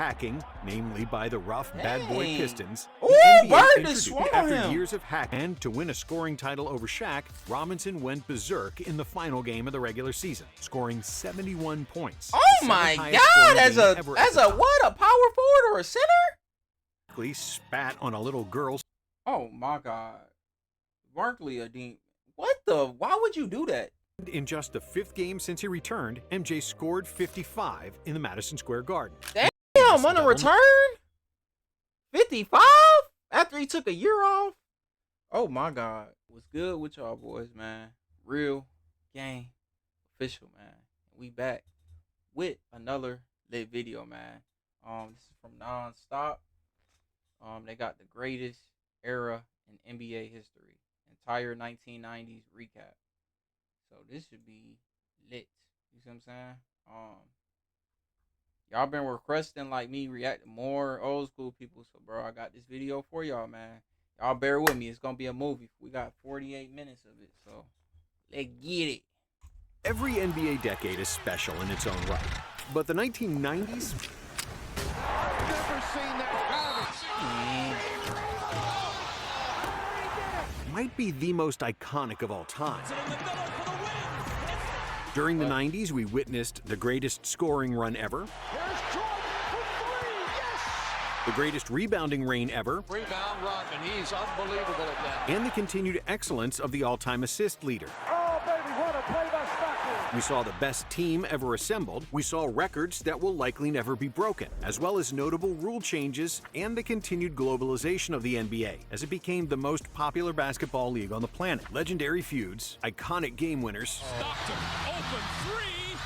hacking, namely by the rough bad boy Pistons. Ooh, The NBA Bird introduced- is swallowing After him. years of hacking, and to win a scoring title over Shaq, Robinson went berserk in the final game of the regular season, scoring 71 points. Oh the my seventh highest God! scoring As game a ever at the time. what? A power forward or a center? Barkley spat on a little girl's Oh my God! Barkley a dean. What the? Why would you do that? in just the 5th game since he returned. MJ scored 55 in the Madison Square Garden. Damn, on a return? 55 after he took a year off? Oh my God! What's good with y'all boys, man? Real Game Official, man. We back with another lit video, man. This is from Nonstop. They got the greatest era in NBA history, entire 1990s recap. So this should be lit. You see what I'm saying? Y'all been requesting like me react to more old school people, so bro, I got this video for y'all, man. Y'all bear with me. It's gonna be a movie. We got 48 minutes of it, so let's get it. Every NBA decade is special in its own right, but the 1990s I've never seen that might be the most iconic of all time. During the 90s, we witnessed the greatest scoring run ever, Here's Jordan for three. Yes! the greatest rebounding reign ever, Rebound run, and he's unbelievable at that. and the continued excellence of the all-time assist leader. Oh, baby, what a play by Stockton. We saw the best team ever assembled. We saw records that will likely never be broken, as well as notable rule changes and the continued globalization of the NBA as it became the most popular basketball league on the planet. Legendary feuds, iconic game winners, Stockton, open three.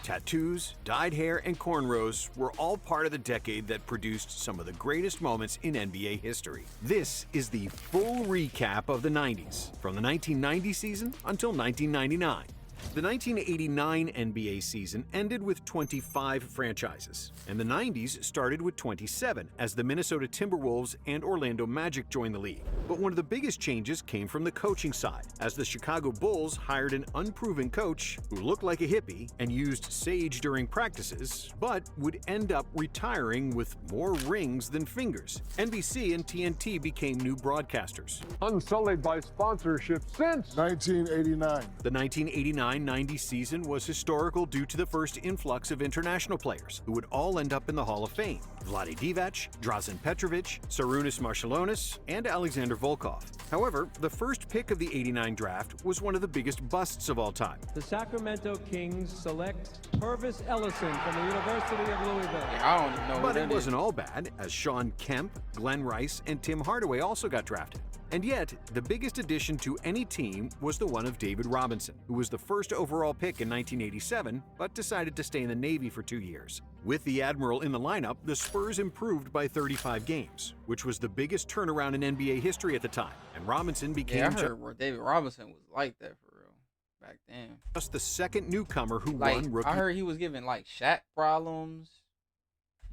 tattoos, dyed hair, and cornrows were all part of the decade that produced some of the greatest moments in NBA history. This is the full recap of the 90s, from the 1990 season until 1999. The 1989 NBA season ended with 25 franchises, and the 90s started with 27 as the Minnesota Timberwolves and Orlando Magic joined the league. But one of the biggest changes came from the coaching side, as the Chicago Bulls hired an unproven coach who looked like a hippie and used sage during practices, but would end up retiring with more rings than fingers. NBC and TNT became new broadcasters. Unsullied by sponsorship since 1989. The 1989-90 season was historical due to the first influx of international players who would all end up in the Hall of Fame. Vlade Divac, Drazen Petrovic, Sarunas Marciulionis, and Alexander Volkov. However, the first pick of the '89 draft was one of the biggest busts of all time. The Sacramento Kings select Purvis Ellison from the University of Louisville. Yeah, I don't even know But what it that is. wasn't all bad, as Sean Kemp, Glenn Rice, and Tim Hardaway also got drafted. And yet, the biggest addition to any team was the one of David Robinson, who was the first overall pick in 1987, but decided to stay in the Navy for 2 years. With the Admiral in the lineup, the Spurs improved by 35 games, which was the biggest turnaround in NBA history at the time, and Robinson became Yeah, I heard where David Robinson was like that for real back then. just the second newcomer who Like, won Rookie I heard he was giving like Shaq problems.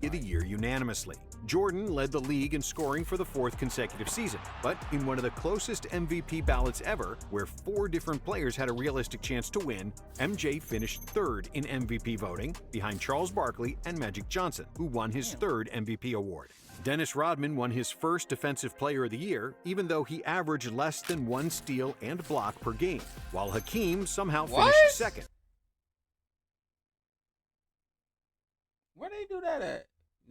of the Year unanimously. Jordan led the league in scoring for the 4th consecutive season, but in one of the closest MVP ballots ever, where 4 different players had a realistic chance to win, MJ finished 3rd in MVP voting, behind Charles Barkley and Magic Johnson, who won his 3rd MVP award. Dennis Rodman won his first Defensive Player of the Year, even though he averaged less than 1 steal and block per game, while Hakeem somehow What? finished 2nd. Where they do that at?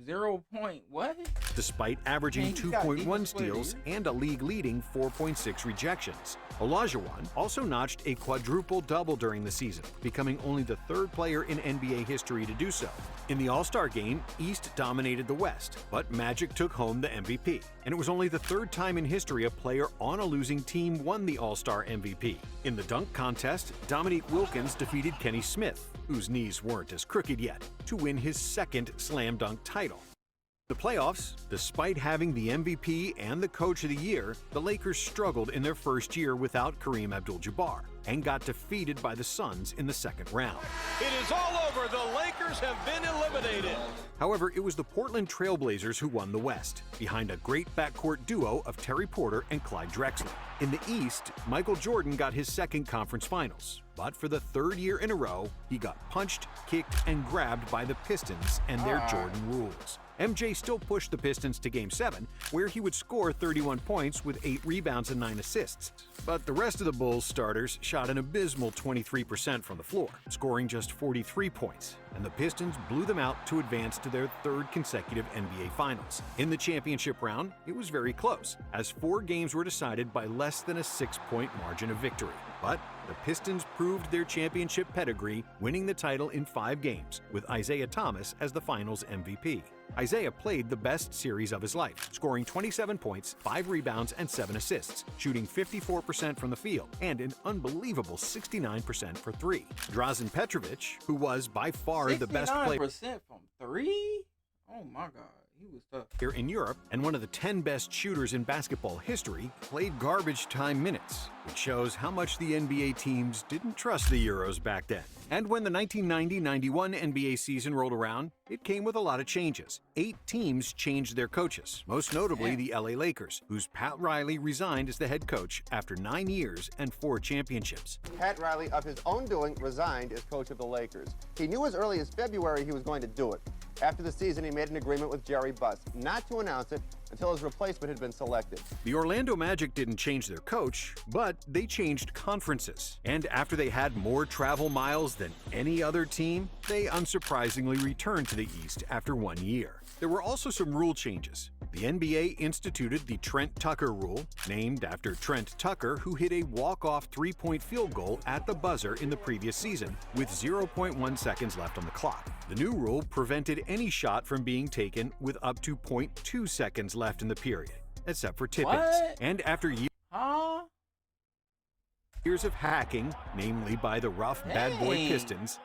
0 point what? Despite averaging Man, you got 2.1 defensive player of the steals year. and a league-leading 4.6 rejections. Olajuwon also notched a quadruple-double during the season, becoming only the 3rd player in NBA history to do so. In the All-Star game, East dominated the West, but Magic took home the MVP. And it was only the 3rd time in history a player on a losing team won the All-Star MVP. In the dunk contest, Dominique Wilkins defeated Kenny Smith, whose knees weren't as crooked yet, to win his 2nd slam dunk title. The playoffs, despite having the MVP and the Coach of the Year, the Lakers struggled in their first year without Kareem Abdul-Jabbar. and got defeated by the Suns in the second round. It is all over. The Lakers have been eliminated. However, it was the Portland Trail Blazers who won the West, behind a great backcourt duo of Terry Porter and Clyde Drexler. In the East, Michael Jordan got his second conference finals, but for the third year in a row, he got punched, kicked, and grabbed by the Pistons and their Jordan rules. MJ still pushed the Pistons to Game 7, where he would score 31 points with 8 rebounds and 9 assists. But the rest of the Bulls starters shot an abysmal 23% from the floor, scoring just 43 points, and the Pistons blew them out to advance to their third consecutive NBA Finals. In the championship round, it was very close, as 4 games were decided by less than a 6-point margin of victory. But the Pistons proved their championship pedigree, winning the title in 5 games, with Isaiah Thomas as the Finals MVP. Isaiah played the best series of his life, scoring 27 points, 5 rebounds, and 7 assists, shooting 54% from the field, and an unbelievable 69% for 3. Drazen Petrovic, who was by far the best player 69% from 3? Oh my God. He was tough. Here in Europe, and one of the 10 best shooters in basketball history, played garbage time minutes, which shows how much the NBA teams didn't trust the Euros back then. And when the 1990-91 NBA season rolled around, it came with a lot of changes. 8 teams changed their coaches, most notably the LA Lakers, whose Pat Riley resigned as the head coach after 9 years and 4 championships. Pat Riley, of his own doing, resigned as coach of the Lakers. He knew as early as February he was going to do it. After the season, he made an agreement with Jerry Buss not to announce it until his replacement had been selected. The Orlando Magic didn't change their coach, but they changed conferences. And after they had more travel miles than any other team, they unsurprisingly returned to the East after 1 year. There were also some rule changes. The NBA instituted the Trent Tucker rule, named after Trent Tucker, who hit a walk-off 3-point field goal at the buzzer in the previous season with 0.1 seconds left on the clock. The new rule prevented any shot from being taken with up to 0.2 seconds left in the period, except for tip-ins. And after years of hacking, namely by the rough bad boy Pistons,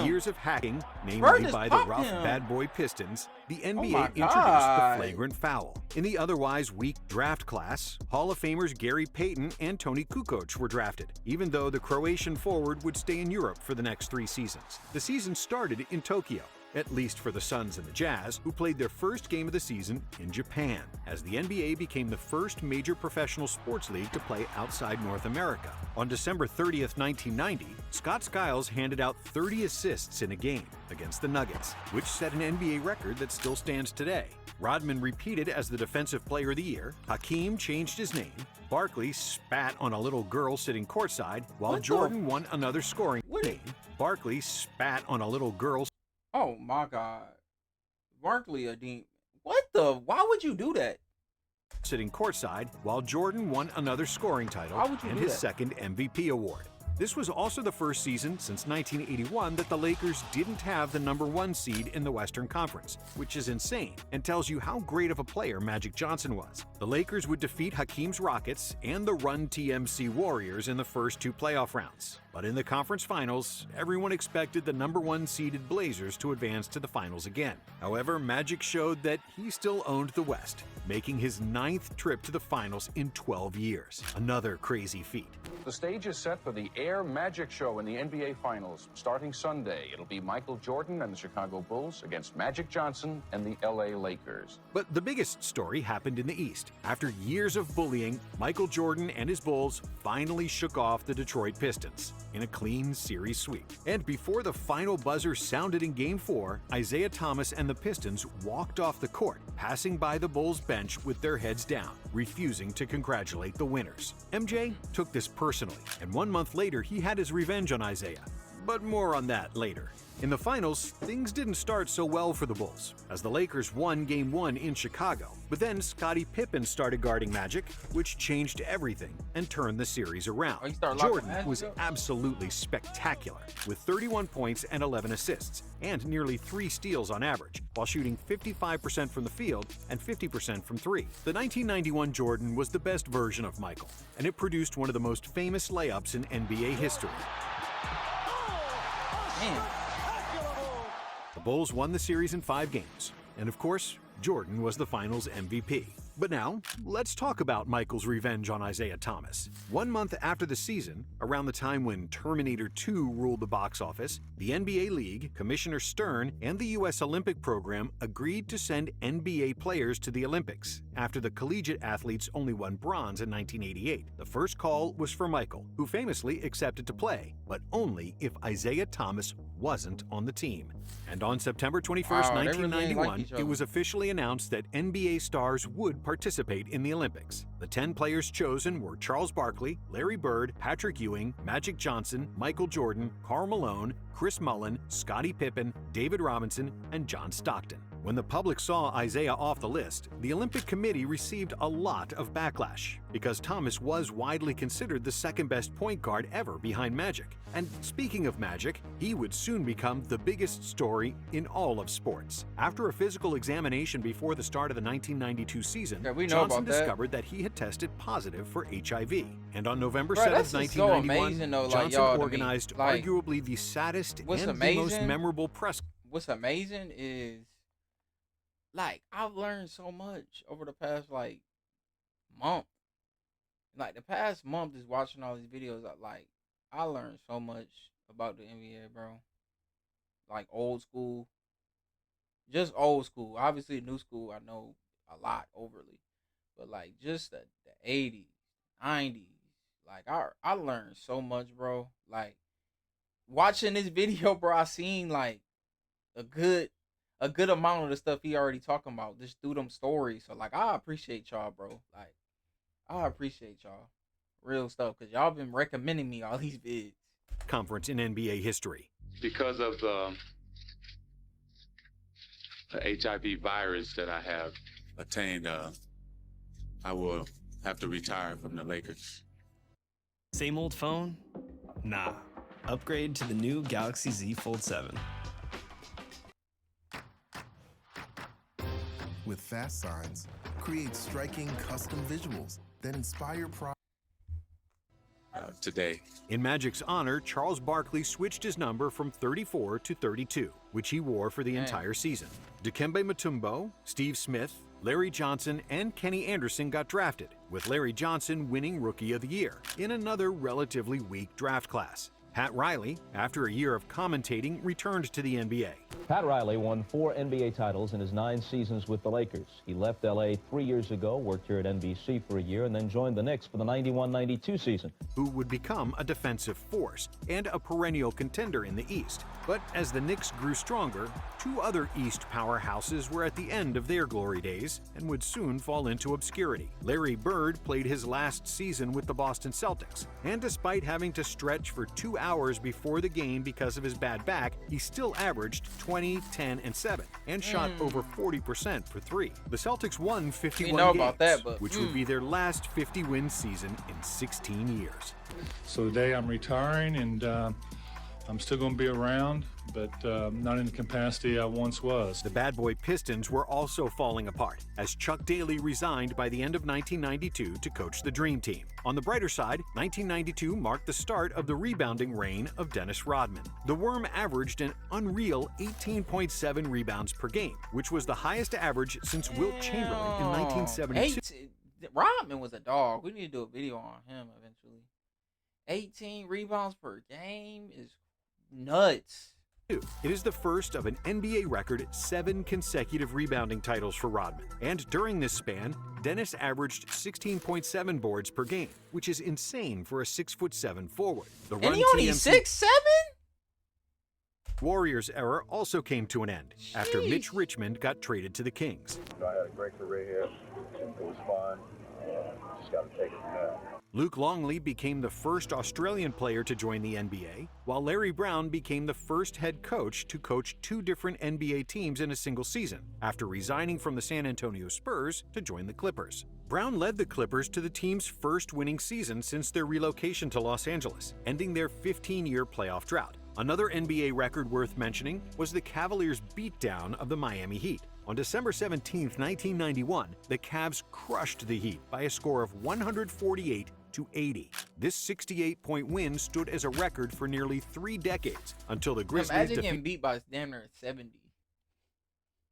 years of hacking, namely by the rough bad boy Pistons, the NBA introduced the flagrant foul. In the otherwise weak draft class, Hall of Famers Gary Payton and Toni Kukoc were drafted, even though the Croatian forward would stay in Europe for the next 3 seasons. The season started in Tokyo, at least for the Suns and the Jazz, who played their first game of the season in Japan, as the NBA became the first major professional sports league to play outside North America. On December 30th, 1990, Scott Skiles handed out 30 assists in a game against the Nuggets, which set an NBA record that still stands today. Rodman repeated as the Defensive Player of the Year, Hakeem changed his name, Barkley spat on a little girl sitting courtside, while Jordan won another scoring name. Barkley spat on a little girl. Oh my God. Barkley a deep. What the? Why would you do that? Sitting courtside, while Jordan won another scoring title and his second MVP award. This was also the first season since 1981 that the Lakers didn't have the #1 seed in the Western Conference, which is insane and tells you how great of a player Magic Johnson was. The Lakers would defeat Hakeem's Rockets and the Run TMC Warriors in the first 2 playoff rounds. But in the conference finals, everyone expected the #1 seeded Blazers to advance to the finals again. However, Magic showed that he still owned the West, making his 9th trip to the finals in 12 years. Another crazy feat. The stage is set for the Air Magic Show in the NBA Finals. Starting Sunday, it'll be Michael Jordan and the Chicago Bulls against Magic Johnson and the LA Lakers. But the biggest story happened in the East. After years of bullying, Michael Jordan and his Bulls finally shook off the Detroit Pistons in a clean series sweep. And before the final buzzer sounded in Game 4, Isaiah Thomas and the Pistons walked off the court, passing by the Bulls bench with their heads down, refusing to congratulate the winners. MJ took this personally, and 1 month later he had his revenge on Isaiah. But more on that later. In the finals, things didn't start so well for the Bulls, as the Lakers won Game 1 in Chicago. But then Scottie Pippen started guarding Magic, which changed everything and turned the series around. Jordan was absolutely spectacular, with 31 points and 11 assists, and nearly 3 steals on average, while shooting 55% from the field and 50% from 3. The 1991 Jordan was the best version of Michael, and it produced one of the most famous layups in NBA history. The Bulls won the series in 5 games, and of course, Jordan was the finals MVP. But now, let's talk about Michael's revenge on Isaiah Thomas. 1 month after the season, around the time when Terminator 2 ruled the box office, the NBA League, Commissioner Stern, and the U.S. Olympic program agreed to send NBA players to the Olympics after the collegiate athletes only won bronze in 1988. The first call was for Michael, who famously accepted to play, but only if Isaiah Thomas wasn't on the team. And on September 21st, 1991, it was officially announced that NBA stars would participate in the Olympics. The 10 players chosen were Charles Barkley, Larry Bird, Patrick Ewing, Magic Johnson, Michael Jordan, Karl Malone, Chris Mullin, Scottie Pippen, David Robinson, and John Stockton. When the public saw Isaiah off the list, the Olympic Committee received a lot of backlash because Thomas was widely considered the second-best point guard ever behind Magic. And speaking of Magic, he would soon become the biggest story in all of sports. After a physical examination before the start of the 1992 season, Johnson discovered that he had tested positive for HIV. And on November 7th, 1991, Johnson organized arguably the saddest and the most memorable press. What's amazing is, like, I've learned so much over the past, like, month. Like, the past month is watching all these videos. I learned so much about the NBA, bro. Like, old school. Just old school. Obviously, new school, I know a lot overly. But, like, just the 80s, 90s. Like, I learned so much, bro. Like, watching this video, bro, I seen, like, a good amount of the stuff he already talking about just through them stories. So, like, I appreciate y'all, bro. Like, I appreciate y'all. Real stuff, because y'all been recommending me all these vids. Conference in NBA history. Because of the HIV virus that I have attained, I will have to retire from the Lakers. Same old phone? Nah. Upgrade to the new Galaxy Z Fold 7. With fast signs, create striking custom visuals that inspire pride. Today. In Magic's honor, Charles Barkley switched his number from 34 to 32, which he wore for the entire season. Dikembe Mutombo, Steve Smith, Larry Johnson, and Kenny Anderson got drafted, with Larry Johnson winning Rookie of the Year in another relatively weak draft class. Pat Riley, after a year of commentating, returned to the NBA. Pat Riley won 4 NBA titles in his 9 seasons with the Lakers. He left LA 3 years ago, worked here at NBC for a year, and then joined the Knicks for the 91-92 season. Who would become a defensive force and a perennial contender in the East. But as the Knicks grew stronger, 2 other East powerhouses were at the end of their glory days and would soon fall into obscurity. Larry Bird played his last season with the Boston Celtics, and despite having to stretch for 2 hours before the game because of his bad back, he still averaged 20, 10, and 7, and shot over 40% for 3. The Celtics won 51 games, which would be their last 50-win season in 16 years. So today I'm retiring, and I'm still going to be around, but not in the capacity I once was. The Bad Boy Pistons were also falling apart, as Chuck Daly resigned by the end of 1992 to coach the Dream Team. On the brighter side, 1992 marked the start of the rebounding reign of Dennis Rodman. The Worm averaged an unreal 18.7 rebounds per game, which was the highest average since Wilt Chamberlain in 1972. Rodman was a dog. We need to do a video on him eventually. 18 rebounds per game is nuts. It is the first of an NBA record 7 consecutive rebounding titles for Rodman. And during this span, Dennis averaged 16.7 boards per game, which is insane for a 6'7" forward. The and he only 6'7"? Warriors era also came to an end after Mitch Richmond got traded to the Kings. I had a great career here. It was fun. Just got to take it from there. Luke Longley became the first Australian player to join the NBA, while Larry Brown became the first head coach to coach 2 different NBA teams in a single season, after resigning from the San Antonio Spurs to join the Clippers. Brown led the Clippers to the team's first winning season since their relocation to Los Angeles, ending their 15-year playoff drought. Another NBA record worth mentioning was the Cavaliers' beatdown of the Miami Heat. On December 17, 1991, the Cavs crushed the Heat by a score of 148-80. This 68-point win stood as a record for nearly 3 decades until the Grizzlies Imagine getting beat by damn near 70.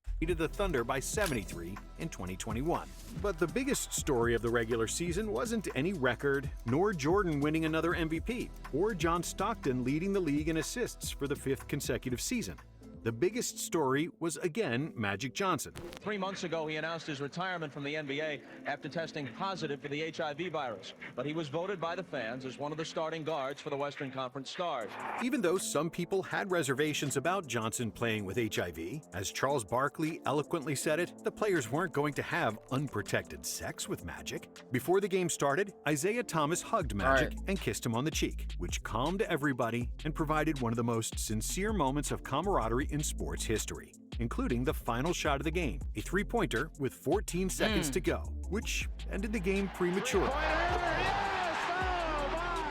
defeated the Thunder by 73 in 2021. But the biggest story of the regular season wasn't any record, nor Jordan winning another MVP, or John Stockton leading the league in assists for the 5th consecutive season. The biggest story was again Magic Johnson. 3 months ago, he announced his retirement from the NBA after testing positive for the HIV virus. But he was voted by the fans as one of the starting guards for the Western Conference Stars. Even though some people had reservations about Johnson playing with HIV, as Charles Barkley eloquently said it, the players weren't going to have unprotected sex with Magic. Before the game started, Isaiah Thomas hugged Magic and kissed him on the cheek, which calmed everybody and provided one of the most sincere moments of camaraderie in sports history, including the final shot of the game, a three-pointer with 14 seconds to go, which ended the game prematurely.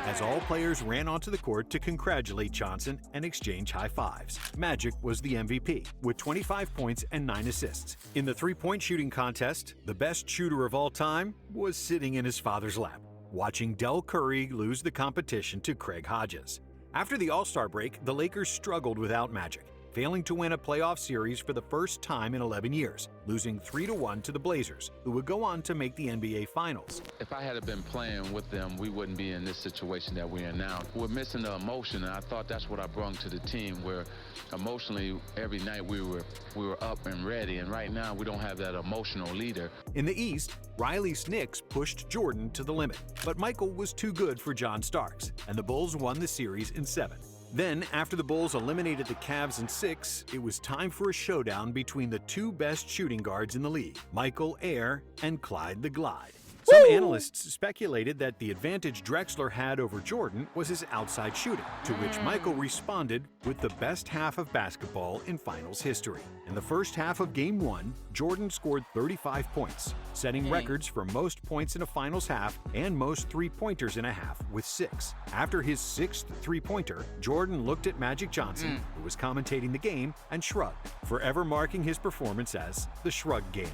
As all players ran onto the court to congratulate Johnson and exchange high fives. Magic was the MVP, with 25 points and 9 assists. In the three-point shooting contest, the best shooter of all time was sitting in his father's lap, watching Del Curry lose the competition to Craig Hodges. After the All-Star break, the Lakers struggled without Magic, failing to win a playoff series for the first time in 11 years, losing 3-1 to the Blazers, who would go on to make the NBA Finals. If I had been playing with them, we wouldn't be in this situation that we're in now. We're missing the emotion, and I thought that's what I brought to the team, where emotionally every night we were up and ready, and right now we don't have that emotional leader. In the East, Riley's Knicks pushed Jordan to the limit, but Michael was too good for John Starks, and the Bulls won the series in 7. Then, after the Bulls eliminated the Cavs in 6, it was time for a showdown between the two best shooting guards in the league, Michael Air and Clyde the Glide. Some analysts speculated that the advantage Drexler had over Jordan was his outside shooting, to which Michael responded with the best half of basketball in finals history. In the first half of Game 1, Jordan scored 35 points, setting records for most points in a finals half and most three-pointers in a half with 6. After his 6th three-pointer, Jordan looked at Magic Johnson, who was commentating the game, and shrugged, forever marking his performance as the Shrug Game.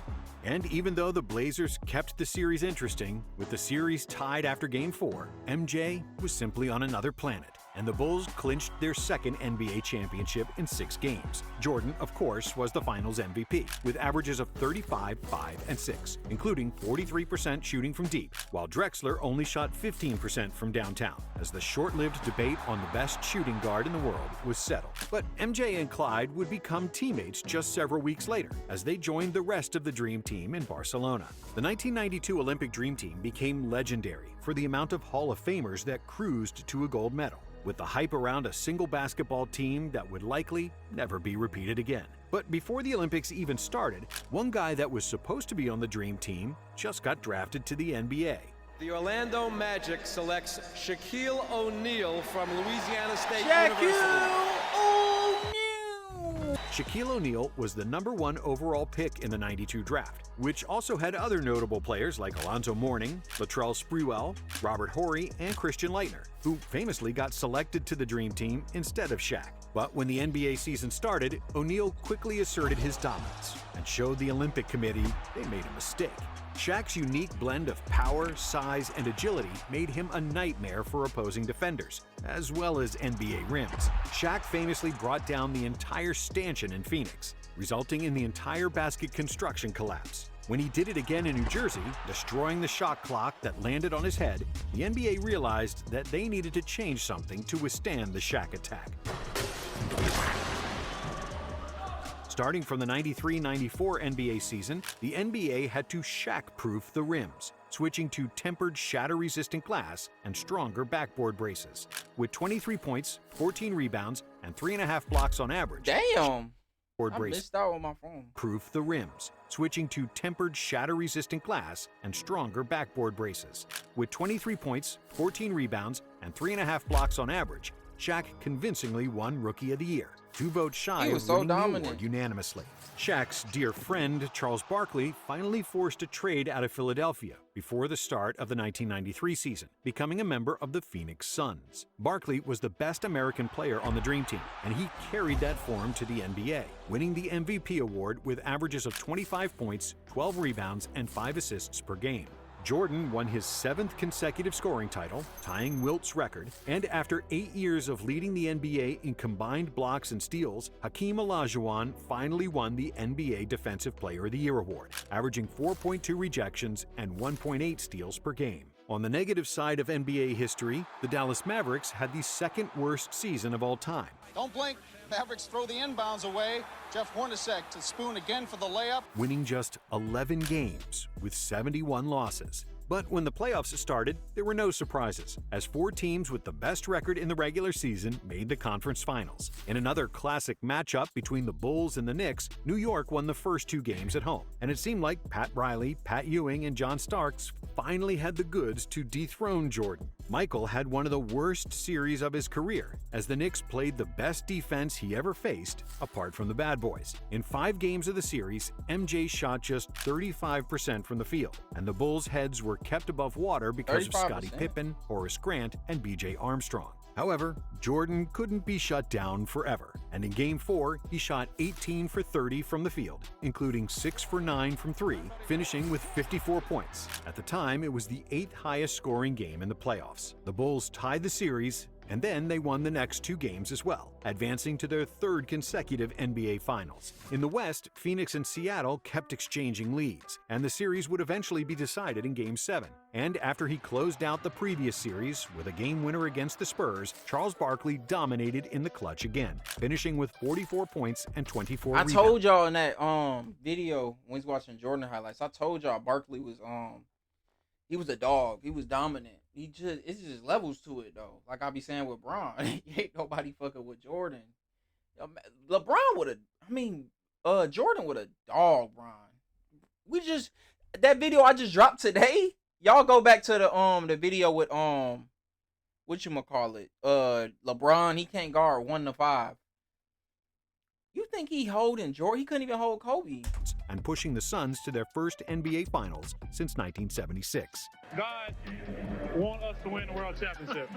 And even though the Blazers kept the series interesting, with the series tied after Game 4, MJ was simply on another planet, and the Bulls clinched their 2nd NBA championship in 6 games. Jordan, of course, was the finals MVP, with averages of 35, 5, and 6, including 43% shooting from deep, while Drexler only shot 15% from downtown, as the short-lived debate on the best shooting guard in the world was settled. But MJ and Clyde would become teammates just several weeks later, as they joined the rest of the Dream Team in Barcelona. The 1992 Olympic Dream Team became legendary for the amount of Hall of Famers that cruised to a gold medal, with the hype around a single basketball team that would likely never be repeated again. But before the Olympics even started, one guy that was supposed to be on the Dream Team just got drafted to the NBA. The Orlando Magic selects Shaquille O'Neal from Louisiana State University. Shaquille O'Neal was the #1 overall pick in the '92 draft, which also had other notable players like Alonzo Mourning, Latrell Sprewell, Robert Horry, and Christian Laettner, who famously got selected to the Dream Team instead of Shaq. But when the NBA season started, O'Neal quickly asserted his dominance and showed the Olympic Committee they made a mistake. Shaq's unique blend of power, size, and agility made him a nightmare for opposing defenders, as well as NBA rims. Shaq famously brought down the entire stanchion in Phoenix, resulting in the entire basket construction collapse. When he did it again in New Jersey, destroying the shot clock that landed on his head, the NBA realized that they needed to change something to withstand the Shaq attack. Starting from the 93-94 NBA season, the NBA had to Shaq-proof the rims, switching to tempered shatter-resistant glass and stronger backboard braces. With 23 points, 14 rebounds, and 3.5 blocks on average. Damn! I missed out on my phone. Proof the rims, switching to tempered shatter-resistant glass and stronger backboard braces. With 23 points, 14 rebounds, and 3.5 blocks on average, Shaq convincingly won Rookie of the Year, 2 votes shy of winning the award unanimously. Shaq's dear friend, Charles Barkley, finally forced a trade out of Philadelphia before the start of the 1993 season, becoming a member of the Phoenix Suns. Barkley was the best American player on the Dream Team, and he carried that form to the NBA, winning the MVP award with averages of 25 points, 12 rebounds, and 5 assists per game. Jordan won his 7th consecutive scoring title, tying Wilt's record, and after 8 years of leading the NBA in combined blocks and steals, Hakeem Olajuwon finally won the NBA Defensive Player of the Year award, averaging 4.2 rejections and 1.8 steals per game. On the negative side of NBA history, the Dallas Mavericks had the 2nd worst season of all time. Don't blink. Mavericks throw the inbounds away. Jeff Hornacek to Spoon again for the layup. Winning just 11 games with 71 losses. But when the playoffs started, there were no surprises, as 4 teams with the best record in the regular season made the conference finals. In another classic matchup between the Bulls and the Knicks, New York won the first 2 games at home, and it seemed like Pat Riley, Pat Ewing, and John Starks finally had the goods to dethrone Jordan. Michael had one of the worst series of his career, as the Knicks played the best defense he ever faced, apart from the Bad Boys. In 5 games of the series, MJ shot just 35% from the field, and the Bulls' heads were kept above water because of Scottie Pippen, Horace Grant, and B.J. Armstrong. However, Jordan couldn't be shut down forever, and in Game 4, he shot 18 for 30 from the field, including 6 for 9 from 3, finishing with 54 points. At the time, it was the 8th highest scoring game in the playoffs. The Bulls tied the series, and then they won the next 2 games as well, advancing to their 3rd consecutive NBA Finals. In the West, Phoenix and Seattle kept exchanging leads, and the series would eventually be decided in Game 7. And after he closed out the previous series with a game winner against the Spurs, Charles Barkley dominated in the clutch again, finishing with 44 points and 24 rebounds. I told y'all in that video when we was watching Jordan highlights, I told y'all Barkley was he was a dog. He was dominant. It's just levels to it though. Like I be saying with Bron, ain't nobody fucking with Jordan. LeBron would have. Jordan would have dog Bron. That video I just dropped today. Y'all go back to the video with whatchamacallit, LeBron. He can't guard 1 to 5. You think he holding Jordan? He couldn't even hold Kobe. And pushing the Suns to their first NBA Finals since 1976. God want us to win the world championship.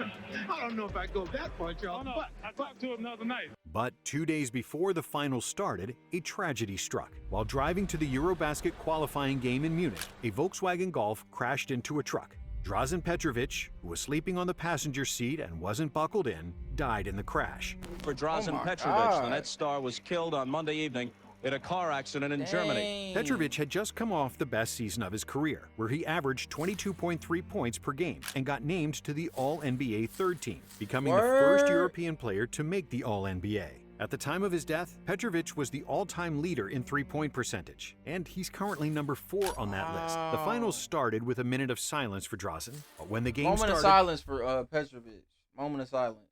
I don't know if I go that far, y'all. Oh, no, I talked to him the other night. But 2 days before the finals started, a tragedy struck. While driving to the Eurobasket qualifying game in Munich, a Volkswagen Golf crashed into a truck. Drazen Petrovic, who was sleeping on the passenger seat and wasn't buckled in, died in the crash. For Drazen Petrovic, the Nets star was killed on Monday evening in a car accident in Germany. Petrovic had just come off the best season of his career, where he averaged 22.3 points per game and got named to the All-NBA third team, becoming the first European player to make the All-NBA. At the time of his death, Petrovic was the all-time leader in three-point percentage, and he's currently number 4 on that list. The finals started with a minute of silence for Drazen, but when the game started... Moment of silence for Petrovic. Moment of silence.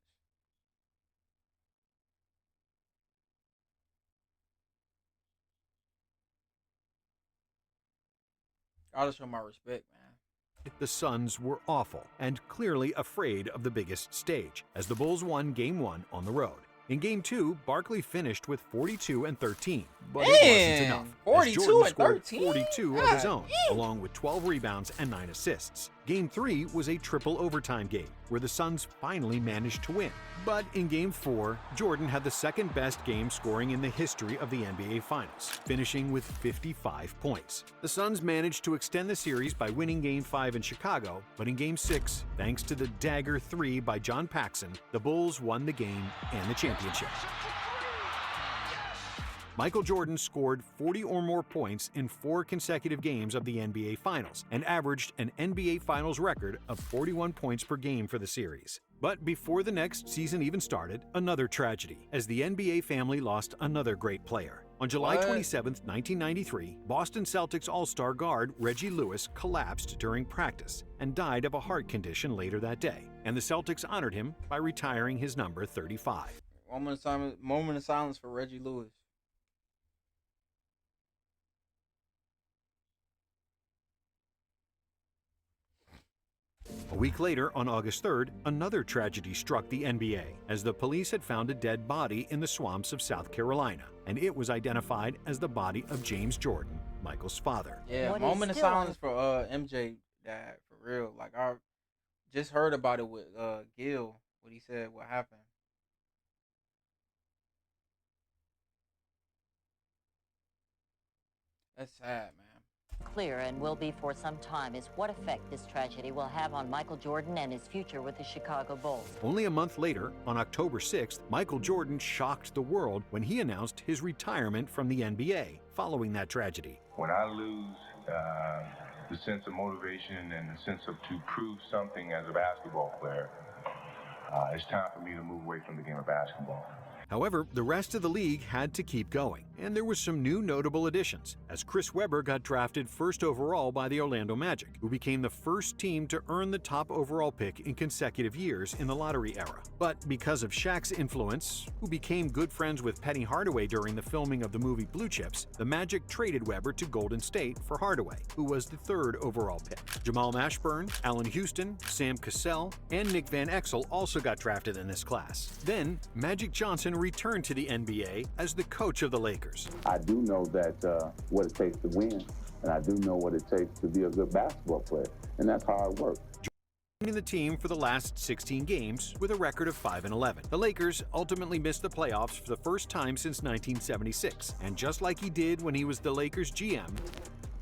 Gotta show my respect, man. The Suns were awful and clearly afraid of the biggest stage, as the Bulls won Game 1 on the road. In Game 2, Barkley finished with 42 and 13, but it wasn't enough. 42 and 13? 42 of his own, along with 12 rebounds and 9 assists. Game 3 was a triple overtime game, where the Suns finally managed to win. But in Game 4, Jordan had the second best game scoring in the history of the NBA Finals, finishing with 55 points. The Suns managed to extend the series by winning Game 5 in Chicago, but in Game 6, thanks to the dagger 3 by John Paxson, the Bulls won the game and the championship. Michael Jordan scored 40 or more points in 4 consecutive games of the NBA Finals and averaged an NBA Finals record of 41 points per game for the series. But before the next season even started, another tragedy, as the NBA family lost another great player. On July 27, 1993, Boston Celtics All-Star guard Reggie Lewis collapsed during practice and died of a heart condition later that day, and the Celtics honored him by retiring his number 35. Moment of silence for Reggie Lewis. A week later, on August 3rd, another tragedy struck the NBA, as the police had found a dead body in the swamps of South Carolina, and it was identified as the body of James Jordan, Michael's father. Yeah, moment of silence for MJ died, for real. Like, I just heard about it with Gil, what he said, what happened. That's sad, man. clear and will be for some time is what effect this tragedy will have on Michael Jordan and his future with the Chicago Bulls. Only a month later, on October 6th, Michael Jordan shocked the world when he announced his retirement from the NBA following that tragedy. When I lose the sense of motivation and the sense of to prove something as a basketball player, it's time for me to move away from the game of basketball. However, the rest of the league had to keep going, and there were some new notable additions, as Chris Webber got drafted first overall by the Orlando Magic, who became the first team to earn the top overall pick in consecutive years in the lottery era. But because of Shaq's influence, who became good friends with Penny Hardaway during the filming of the movie Blue Chips, the Magic traded Webber to Golden State for Hardaway, who was the third overall pick. Jamal Mashburn, Allen Houston, Sam Cassell, and Nick Van Exel also got drafted in this class. Then, Magic Johnson returned to the NBA as the coach of the Lakers. I do know that what it takes to win, and I do know what it takes to be a good basketball player, and that's hard work. Joining the team for the last 16 games with a record of 5-11. The Lakers ultimately missed the playoffs for the first time since 1976, and just like he did when he was the Lakers GM,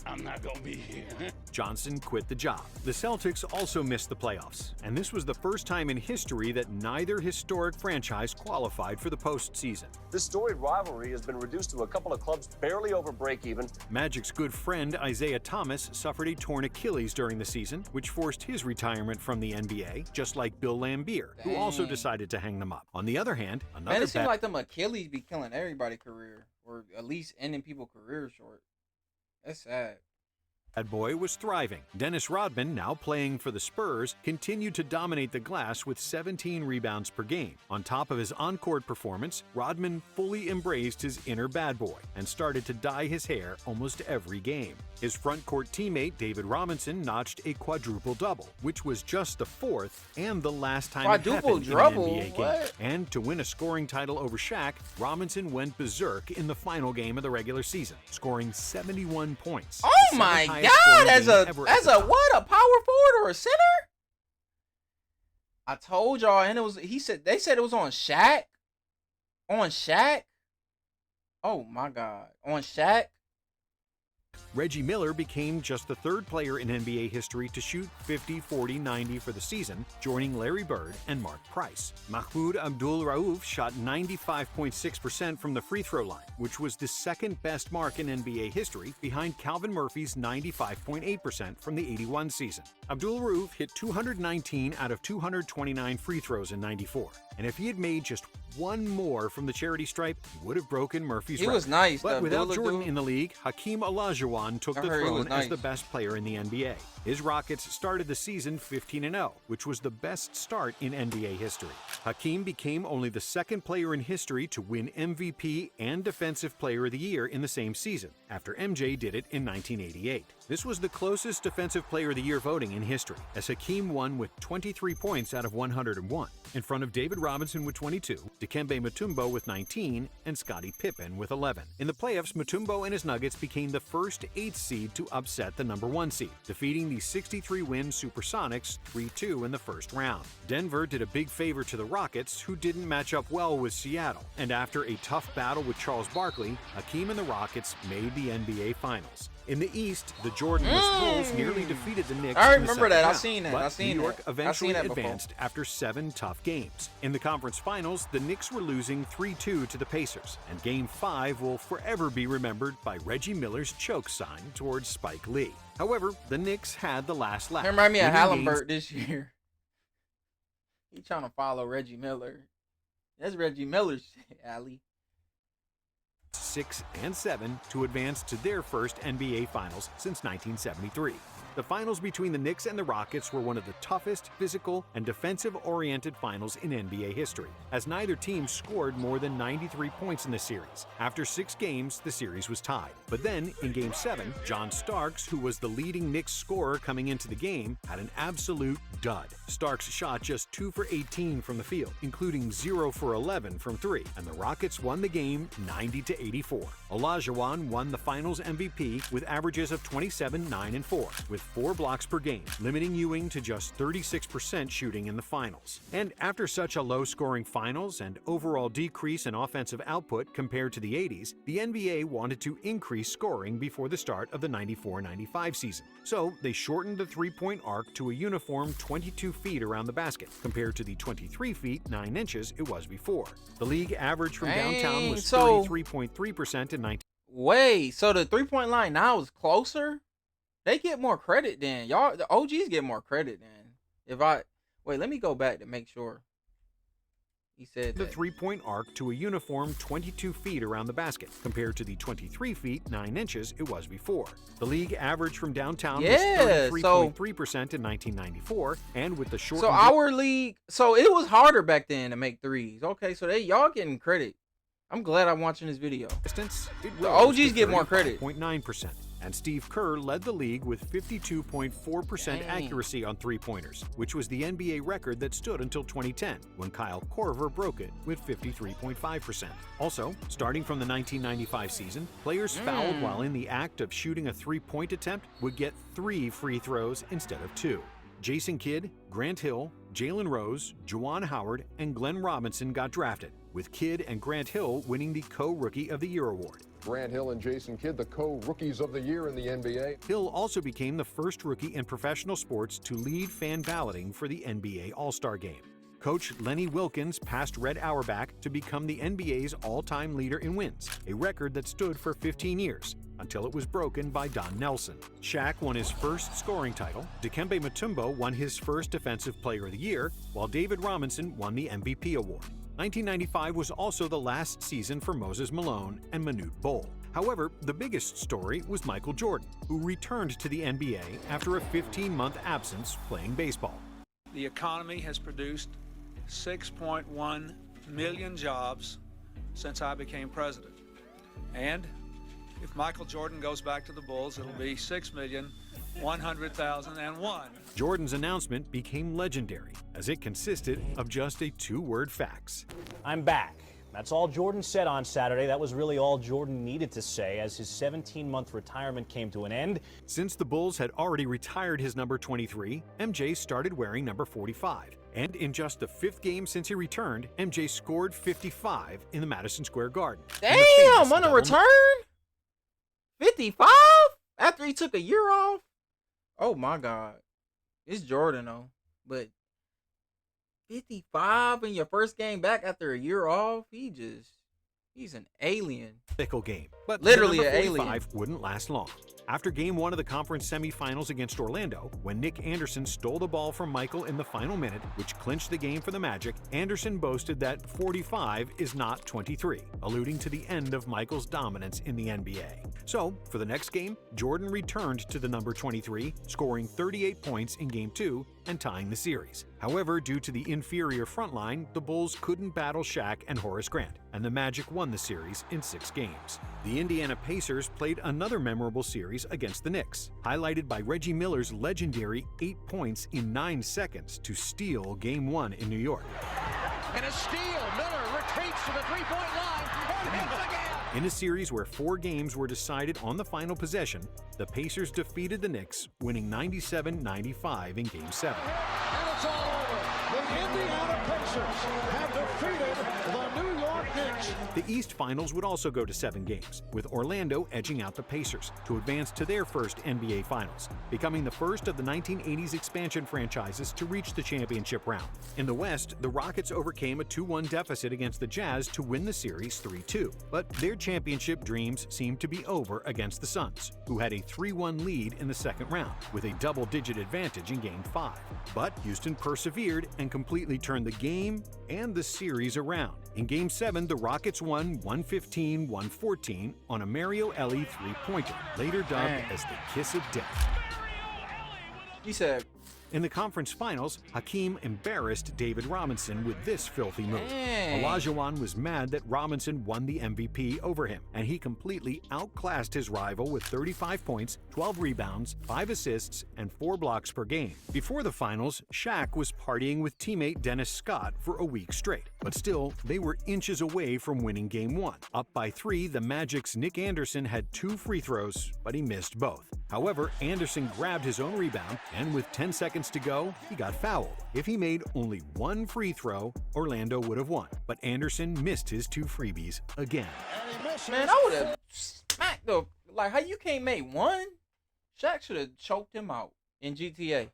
I'm not gonna be here. Johnson quit the job. The Celtics also missed the playoffs, and this was the first time in history that neither historic franchise qualified for the postseason. This storied rivalry has been reduced to a couple of clubs barely over break-even. Magic's good friend Isaiah Thomas suffered a torn Achilles during the season, which forced his retirement from the NBA, just like Bill Laimbeer, who also decided to hang them up. On the other hand, another Man, it seems like them Achilles be killing everybody's career, or at least ending people's careers short. That's sad. Bad boy was thriving. Dennis Rodman, now playing for the Spurs, continued to dominate the glass with 17 rebounds per game. On top of his on-court performance, Rodman fully embraced his inner bad boy and started to dye his hair almost every game. His front-court teammate, David Robinson, notched a quadruple-double, which was just the fourth and the last time it happened in an NBA game. And to win a scoring title over Shaq, Robinson went berserk in the final game of the regular season, scoring 71 points. Oh my God! As a what? A power forward or a center? I told y'all, and they said it was on Shaq. On Shaq? Oh my God! On Shaq? Reggie Miller became just the third player in NBA history to shoot 50, 40, 90 for the season, joining Larry Bird and Mark Price. Mahmoud Abdul-Rauf shot 95.6% from the free throw line, which was the second best mark in NBA history, behind Calvin Murphy's 95.8% from the 81 season. Abdul-Rauf hit 219 out of 229 free throws in '94, and if he had made just one more from the charity stripe, he would have broken Murphy's record. He was nice. But without Jordan in the league, Hakeem Olajuwon took the throne nice as the best player in the NBA. His Rockets started the season 15-0, which was the best start in NBA history. Hakeem became only the second player in history to win MVP and Defensive Player of the Year in the same season, after MJ did it in 1988. This was the closest Defensive Player of the Year voting in history, as Hakeem won with 23 points out of 101, in front of David Robinson with 22, Dikembe Mutombo with 19, and Scottie Pippen with 11. In the playoffs, Mutombo and his Nuggets became the first 8th seed to upset the number 1 seed, defeating the 63-win Supersonics 3-2 in the first round. Denver did a big favor to the Rockets, who didn't match up well with Seattle, and after a tough battle with Charles Barkley, Hakeem and the Rockets made the NBA Finals. In the East, the Jordan-less Bulls nearly defeated the Knicks. I remember that. I've seen that. But New York eventually advanced after 7 tough games. In the conference finals, the Knicks were losing 3-2 to the Pacers, and Game 5 will forever be remembered by Reggie Miller's choke sign towards Spike Lee. However, the Knicks had the last laugh. It reminded me of Hallenberg this year. He trying to follow Reggie Miller. That's Reggie Miller's shit, Allie. 6 and 7 to advance to their first NBA Finals since 1973. The finals between the Knicks and the Rockets were one of the toughest physical and defensive-oriented finals in NBA history, as neither team scored more than 93 points in the series. After 6 games, the series was tied. But then, in Game 7, John Starks, who was the leading Knicks scorer coming into the game, had an absolute dud. Starks shot just 2 for 18 from the field, including 0 for 11 from 3, and the Rockets won the game 90-84. Olajuwon won the Finals MVP with averages of 27, 9, and 4, with 4 blocks per game, limiting Ewing to just 36% shooting in the Finals. And after such a low-scoring Finals and overall decrease in offensive output compared to the 80s, the NBA wanted to increase scoring before the start of the 94-95 season. So they shortened the three-point arc to a uniform 22 feet around the basket, compared to the 23 feet 9 inches it was before. The league average from downtown was 33.3% in 19. Wait, so the three-point line now is closer? They get more credit then. Y'all, the OGs get more credit then. Wait, let me go back to make sure. He said the three-point arc to a uniform 22 feet around the basket, compared to the 23 feet 9 inches it was before. The league average from downtown was 33.3% in 1994, and with the short. So our league, so it was harder back then to make threes. Okay, so y'all getting credit. I'm glad I'm watching this video. The OGs get more credit. 0.9%. And Steve Kerr led the league with 52.4% accuracy on three-pointers, which was the NBA record that stood until 2010, when Kyle Korver broke it with 53.5%. Also, starting from the 1995 season, players fouled while in the act of shooting a three-point attempt would get 3 free throws instead of 2. Jason Kidd, Grant Hill, Jalen Rose, Juwan Howard, and Glenn Robinson got drafted, with Kidd and Grant Hill winning the Co-Rookie of the Year award. Grant Hill and Jason Kidd, the co-rookies of the year in the NBA. Hill also became the first rookie in professional sports to lead fan balloting for the NBA All-Star Game. Coach Lenny Wilkins passed Red Auerbach to become the NBA's all-time leader in wins, a record that stood for 15 years, until it was broken by Don Nelson. Shaq won his first scoring title, Dikembe Mutombo won his first Defensive Player of the Year, while David Robinson won the MVP award. 1995 was also the last season for Moses Malone and Manute Bol. However, the biggest story was Michael Jordan, who returned to the NBA after a 15-month absence playing baseball. The economy has produced 6.1 million jobs since I became president. And if Michael Jordan goes back to the Bulls, it'll be 6,100,001. Jordan's announcement became legendary, as it consisted of just a 2-word fax. I'm back. That's all Jordan said on Saturday. That was really all Jordan needed to say as his 17-month retirement came to an end. Since the Bulls had already retired his number 23, MJ started wearing number 45. And in just the 5th game since he returned, MJ scored 55 in the Madison Square Garden. Damn, on a return? 55? After he took a year off? Oh my God. It's Jordan though. But 55 in your first game back after a year off? He's an alien. Fickle game. But literally the an number 45 alien. wouldn't last long. After game 1 of the conference semifinals against Orlando, when Nick Anderson stole the ball from Michael in the final minute, which clinched the game for the Magic, Anderson boasted that 45 is not 23, alluding to the end of Michael's dominance in the NBA. So, for the next game, Jordan returned to the number 23, scoring 38 points in game 2 and tying the series. However, due to the inferior front line, the Bulls couldn't battle Shaq and Horace Grant, and the Magic won the series in 6 games. The Indiana Pacers played another memorable series against the Knicks, highlighted by Reggie Miller's legendary 8 points in 9 seconds to steal Game 1 in New York. And a steal. Miller retreats to the three-point line and hits again. In a series where 4 games were decided on the final possession, the Pacers defeated the Knicks, winning 97-95 in Game 7. And it's all over. The Indiana Pacers have defeated the New York Knicks. The East Finals would also go to 7 games, with Orlando edging out the Pacers to advance to their first NBA Finals, becoming the first of the 1980s expansion franchises to reach the championship round. In the West, the Rockets overcame a 2-1 deficit against the Jazz to win the series 3-2, but their championship dreams seemed to be over against the Suns, who had a 3-1 lead in the second round, with a double-digit advantage in Game 5. But Houston persevered and completely turned the game and the series around. In Game 7, the Rockets won 115-114 on a Mario Elie three-pointer, later dubbed as the Kiss of Death. He said, In the conference finals, Hakeem embarrassed David Robinson with this filthy move. Olajuwon was mad that Robinson won the MVP over him, and he completely outclassed his rival with 35 points, 12 rebounds, 5 assists, and 4 blocks per game. Before the finals, Shaq was partying with teammate Dennis Scott for a week straight, but still, they were inches away from winning Game 1. Up by 3, the Magic's Nick Anderson had 2 free throws, but he missed both. However, Anderson grabbed his own rebound, and with 10 seconds to go, he got fouled. If he made only 1 free throw, Orlando would have won, but Anderson missed his 2 freebies again. Man, I would have smacked the, like, how you can't make 1? Shaq should have choked him out in GTA.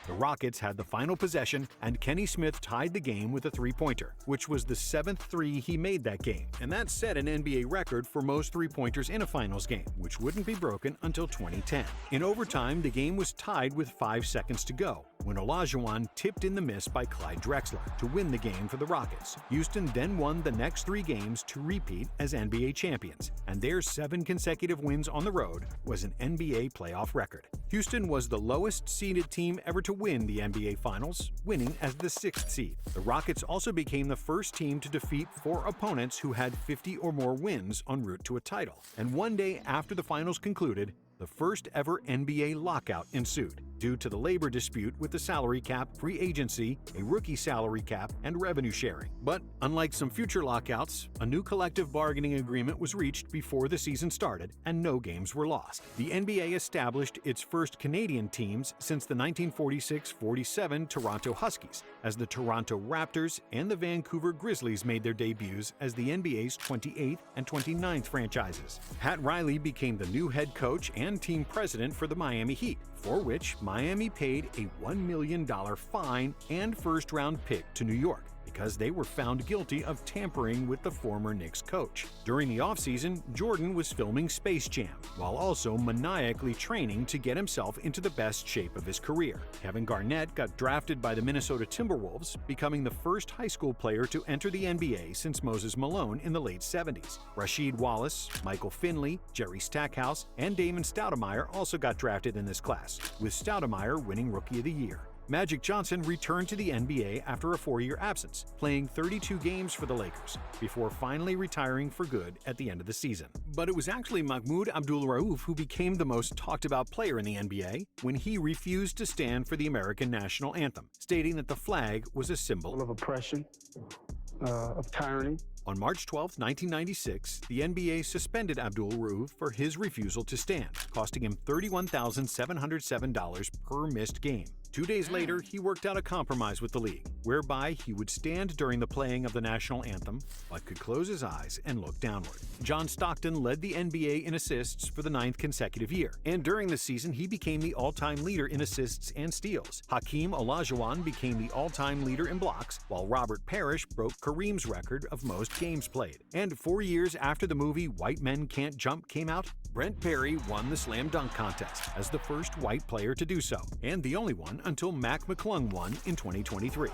The Rockets had the final possession, and Kenny Smith tied the game with a three-pointer, which was the 7th three he made that game. And that set an NBA record for most three-pointers in a finals game, which wouldn't be broken until 2010. In overtime, the game was tied with 5 seconds to go, when Olajuwon tipped in the miss by Clyde Drexler to win the game for the Rockets. Houston then won the next 3 games to repeat as NBA champions, and their 7 consecutive wins on the road was an NBA playoff record. Houston was the lowest-seeded team ever to win the NBA Finals, winning as the 6th seed. The Rockets also became the first team to defeat 4 opponents who had 50 or more wins en route to a title. And one day after the finals concluded, the first ever NBA lockout ensued due to the labor dispute with the salary cap, free agency, a rookie salary cap, and revenue sharing. But unlike some future lockouts, a new collective bargaining agreement was reached before the season started and no games were lost. The NBA established its first Canadian teams since the 1946-47 Toronto Huskies, as the Toronto Raptors and the Vancouver Grizzlies made their debuts as the NBA's 28th and 29th franchises. Pat Riley became the new head coach and team president for the Miami Heat, for which Miami paid a $1 million fine and first-round pick to New York because they were found guilty of tampering with the former Knicks coach. During the offseason, Jordan was filming Space Jam, while also maniacally training to get himself into the best shape of his career. Kevin Garnett got drafted by the Minnesota Timberwolves, becoming the first high school player to enter the NBA since Moses Malone in the late 70s. Rasheed Wallace, Michael Finley, Jerry Stackhouse, and Damon Stoudemire also got drafted in this class, with Stoudemire winning Rookie of the Year. Magic Johnson returned to the NBA after a 4-year absence, playing 32 games for the Lakers, before finally retiring for good at the end of the season. But it was actually Mahmoud Abdul-Rauf who became the most talked-about player in the NBA when he refused to stand for the American national anthem, stating that the flag was a symbol of oppression, of tyranny. On March 12, 1996, the NBA suspended Abdul-Rauf for his refusal to stand, costing him $31,707 per missed game. 2 days later, he worked out a compromise with the league, whereby he would stand during the playing of the national anthem, but could close his eyes and look downward. John Stockton led the NBA in assists for the 9th consecutive year, and during the season, he became the all-time leader in assists and steals. Hakeem Olajuwon became the all-time leader in blocks, while Robert Parrish broke Kareem's record of most games played. And 4 years after the movie White Men Can't Jump came out, Brent Perry won the slam dunk contest as the first white player to do so, and the only one until Mac McClung won in 2023.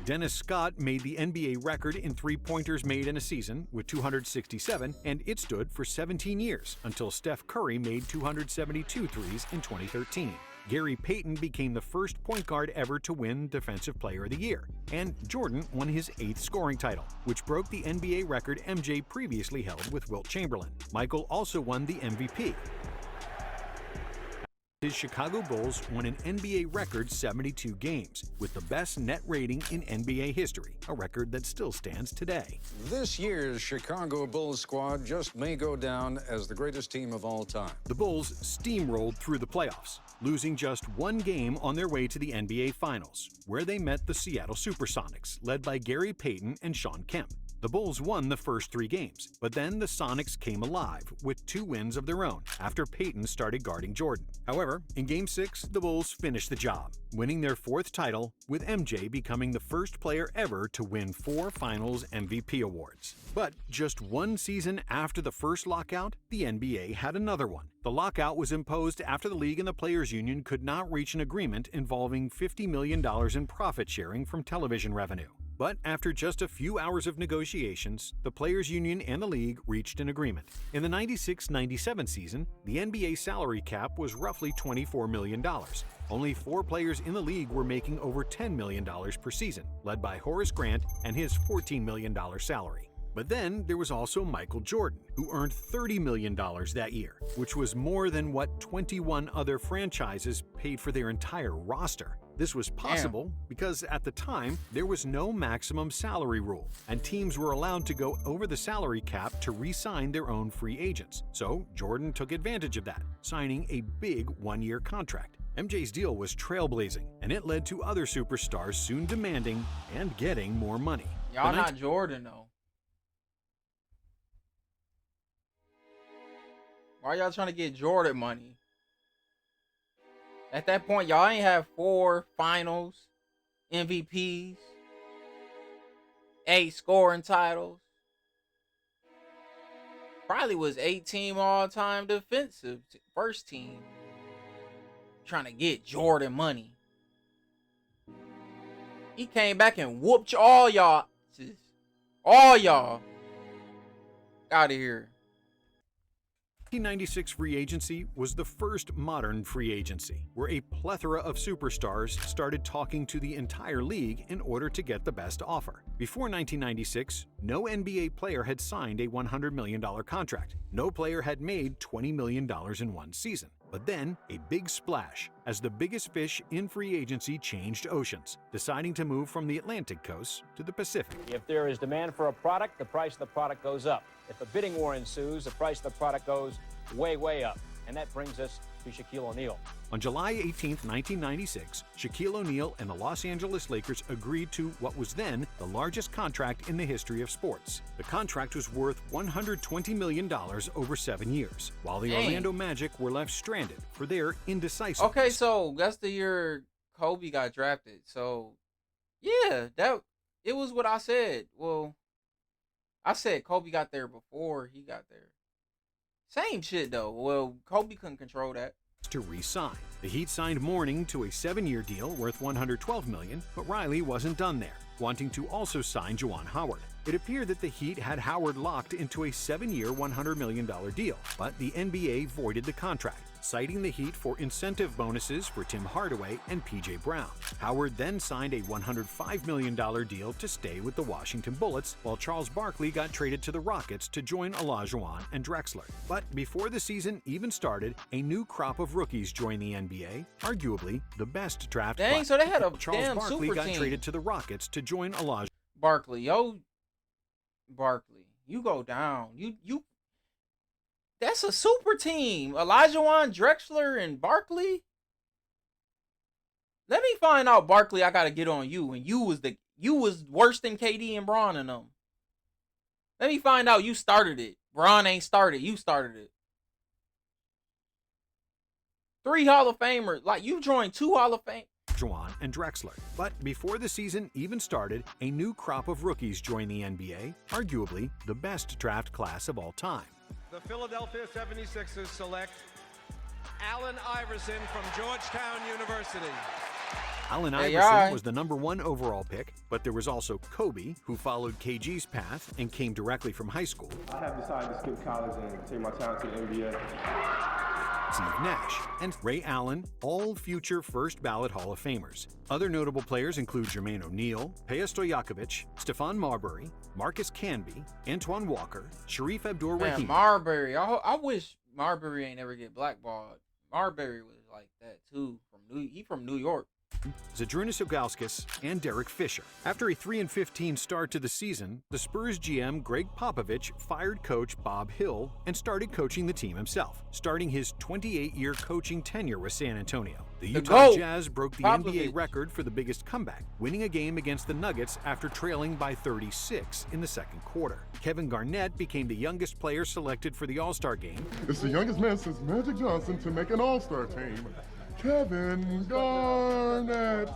Dennis Scott made the NBA record in three-pointers made in a season with 267, and it stood for 17 years until Steph Curry made 272 threes in 2013. Gary Payton became the first point guard ever to win Defensive Player of the Year, and Jordan won his 8th scoring title, which broke the NBA record MJ previously held with Wilt Chamberlain. Michael also won the MVP. His Chicago Bulls won an NBA record 72 games, with the best net rating in NBA history, a record that still stands today. This year's Chicago Bulls squad just may go down as the greatest team of all time. The Bulls steamrolled through the playoffs, losing just 1 game on their way to the NBA Finals, where they met the Seattle Supersonics, led by Gary Payton and Shawn Kemp. The Bulls won the first 3 games, but then the Sonics came alive with 2 wins of their own after Payton started guarding Jordan. However, in Game 6, the Bulls finished the job, winning their 4th title, with MJ becoming the first player ever to win 4 Finals MVP awards. But just 1 season after the first lockout, the NBA had another one. The lockout was imposed after the league and the players' union could not reach an agreement involving $50 million in profit sharing from television revenue. But after just a few hours of negotiations, the Players Union and the league reached an agreement. In the 96-97 season, the NBA salary cap was roughly $24 million. Only 4 players in the league were making over $10 million per season, led by Horace Grant and his $14 million salary. But then there was also Michael Jordan, who earned $30 million that year, which was more than what 21 other franchises paid for their entire roster. This was possible because at the time, there was no maximum salary rule, and teams were allowed to go over the salary cap to re-sign their own free agents. So Jordan took advantage of that, signing a big one-year contract. MJ's deal was trailblazing, and it led to other superstars soon demanding and getting more money. Y'all not Jordan, though. Why y'all trying to get Jordan money? At that point, y'all ain't have 4 finals, MVPs, 8 scoring titles. Probably was 8-team all-time defensive first team. Trying to get Jordan money. He came back and whooped all y'all. All y'all. Out of here. 1996 free agency was the first modern free agency, where a plethora of superstars started talking to the entire league in order to get the best offer. Before 1996, no NBA player had signed a $100 million contract. No player had made $20 million in one season. But then, a big splash, as the biggest fish in free agency changed oceans, deciding to move from the Atlantic coast to the Pacific. If there is demand for a product, the price of the product goes up. If a bidding war ensues, the price of the product goes way, way up. And that brings us to Shaquille O'Neal. On July 18, 1996, Shaquille O'Neal and the Los Angeles Lakers agreed to what was then the largest contract in the history of sports. The contract was worth $120 million over 7 years, while the Orlando Magic were left stranded for their indecisiveness. Okay, so that's the year Kobe got drafted. So, yeah, it was what I said. Well, I said Kobe got there before he got there. Same shit, though. Well, Kobe couldn't control that. To re-sign. The Heat signed Mourning to a 7-year deal worth $112 million, but Riley wasn't done there, wanting to also sign Juwan Howard. It appeared that the Heat had Howard locked into a 7-year, $100 million deal, but the NBA voided the contract, citing the Heat for incentive bonuses for Tim Hardaway and P.J. Brown. Howard then signed a $105 million deal to stay with the Washington Bullets, while Charles Barkley got traded to the Rockets to join Olajuwon and Drexler. But before the season even started, a new crop of rookies joined the NBA, arguably the best draft class. Dang, so they had a Charles damn Barkley super got team. traded to the Rockets to join Olajuwon. Barkley, you go down. You that's a super team. Olajuwon, Drexler, and Barkley. Let me find out, Barkley. I gotta get on you, and you was worse than KD and Bron and them. Let me find out you started it. Bron ain't started. You started it. 3 Hall of Famers. Like, you joined 2 Hall of Fame. Juwan and Drexler. But before the season even started, a new crop of rookies joined the NBA, arguably the best draft class of all time. The Philadelphia 76ers select Allen Iverson from Georgetown University. Allen Iverson was the #1 overall pick, but there was also Kobe, who followed KG's path and came directly from high school. I have decided to skip college and take my talent to the NBA. Steve Nash, and Ray Allen, all future first-ballot Hall of Famers. Other notable players include Jermaine O'Neal, Peja Stojakovic, Stephon Marbury, Marcus Canby, Antoine Walker, Sharif Abdur-Rahim. Marbury. I wish Marbury ain't ever get blackballed. Marbury was like that too. He from New York. Zydrunas Ilgauskas, and Derek Fisher. After a 3-15 start to the season, the Spurs GM Greg Popovich fired coach Bob Hill and started coaching the team himself, starting his 28-year coaching tenure with San Antonio. The Utah Jazz broke the NBA record for the biggest comeback, winning a game against the Nuggets after trailing by 36 in the second quarter. Kevin Garnett became the youngest player selected for the All-Star game. It's the youngest man since Magic Johnson to make an All-Star team. Kevin Garnett.